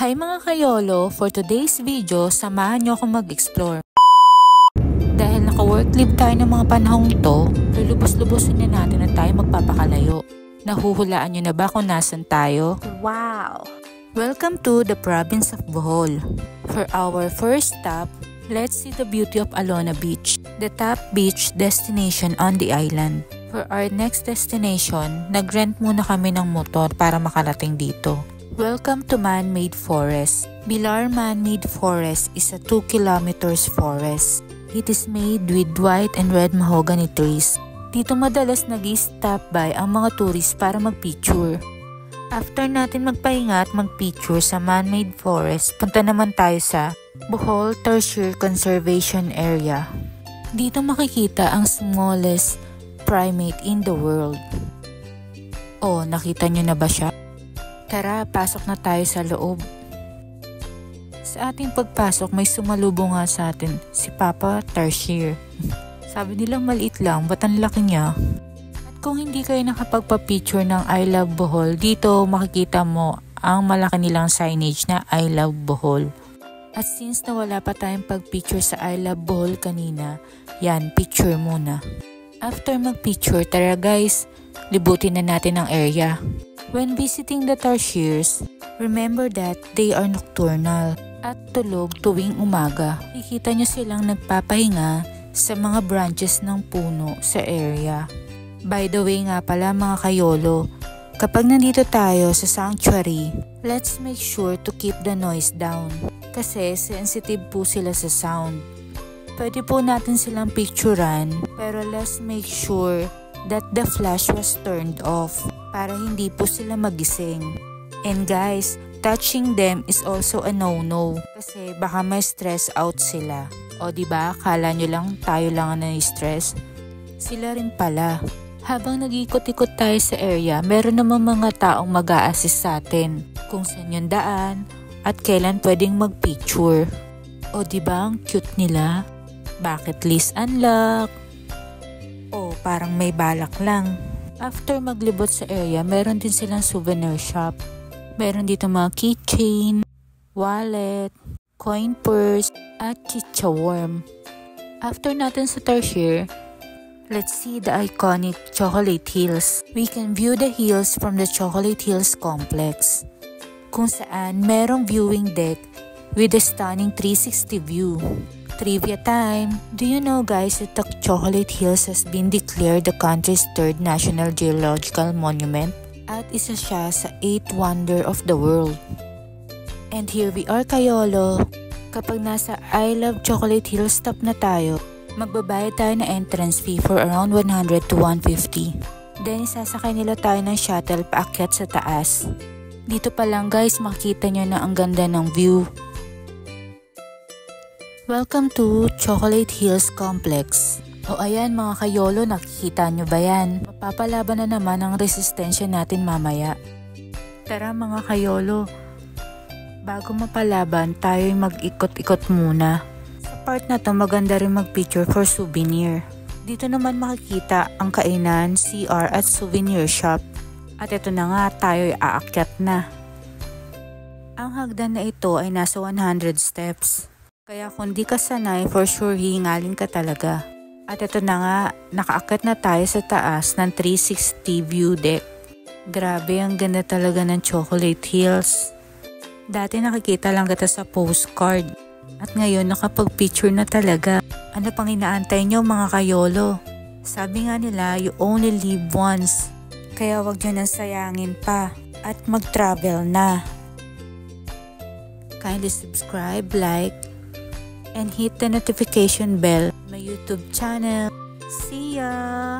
Hi mga kayolo, for today's video, samahan nyo ako mag-explore. Dahil naka-work leave tayo ng mga panahong to, lulubos-lubosin na natin na tayo magpapakalayo. Nahuhulaan nyo na ba kung nasan tayo? Wow! Welcome to the province of Bohol. For our first stop, let's see the beauty of Alona Beach, the top beach destination on the island. For our next destination, nag-rent muna kami ng motor para makarating dito. Welcome to Man-Made Forest. Bilar Man-Made Forest is a 2 kilometers forest. It is made with white and red mahogany trees. Dito madalas nag-stop by ang mga tourists para mag-picture. After natin magpahinga at mag-picture sa Man-Made Forest, punta naman tayo sa Bohol Tertiary Conservation Area. Dito makikita ang smallest primate in the world. Oh, nakita nyo na ba siya? Tara, pasok na tayo sa loob. Sa ating pagpasok, may sumalubong nga sa atin, si Papa Tertiary. Sabi nila maliit lang, ba't ang laki niya? At kung hindi kayo nakapagpa-picture ng I Love Bohol, dito makikita mo ang malaki nilang signage na I Love Bohol. At since nawala pa tayong pag-picture sa I Love Bohol kanina, yan, picture muna. After mag-picture, tara guys, libutin na natin ang area. When visiting the tertiaries, remember that they are nocturnal at tulog tuwing umaga. Kikita nyo silang nagpapahinga sa mga branches ng puno sa area. By the way nga pala mga kayolo, kapag nandito tayo sa sanctuary, let's make sure to keep the noise down kasi sensitive po sila sa sound. Pwede po natin silang picturean pero let's make sure that the flash was turned off para hindi po sila magising. And guys, touching them is also a no-no kasi baka may stress out sila. O diba, kala nyo lang tayo lang ang na-stress? Sila rin pala. Habang nag-ikot-ikot tayo sa area, meron naman mga taong mag-a-assist sa atin kung saan yung daan at kailan pwedeng mag-picture. O diba, ang cute nila? Bucket list unlock. O parang may balak lang. After maglibot sa area, meron din silang souvenir shop. Meron dito mga keychain, wallet, coin purse, at chicha worm. After natin sa tertiary, let's see the iconic Chocolate Hills. We can view the hills from the Chocolate Hills complex, kung saan merong viewing deck with a stunning 360 view. Trivia time! Do you know guys that the Chocolate Hills has been declared the country's 3rd National Geological Monument? At isa siya sa 8th Wonder of the World. And here we are kayolo. Kapag nasa I Love Chocolate Hills stop na tayo, magbabayad tayo na entrance fee for around 100 to 150. Then isasakay nila tayo ng shuttle paakyat sa taas. Dito pa lang guys, makita nyo na ang ganda ng view. Welcome to Chocolate Hills Complex. O ayan mga kayolo, nakikita nyo ba yan? Mapapalaban na naman ang resistensya natin mamaya. Tara mga kayolo, bago mapalaban, tayo mag-ikot-ikot muna. Sa part na to, maganda rin mag-picture for souvenir. Dito naman makikita ang kainan, CR at souvenir shop. At ito na nga, tayo aakyat na. Ang hagdan na ito ay nasa 100 steps. Kaya kung di ka sanay, for sure hihingalin ka talaga. At ito na nga, nakaakyat na tayo sa taas ng 360 view deck. Grabe, ang ganda talaga ng Chocolate Hills. Dati nakikita lang kita sa postcard. At ngayon nakapag-picture na talaga. Ano pang inaantay nyo mga kayolo? Sabi nga nila, you only live once. Kaya wag nyo nang sayangin pa. At mag-travel na. Kindly subscribe, like, and hit the notification bell. My YouTube channel. See ya!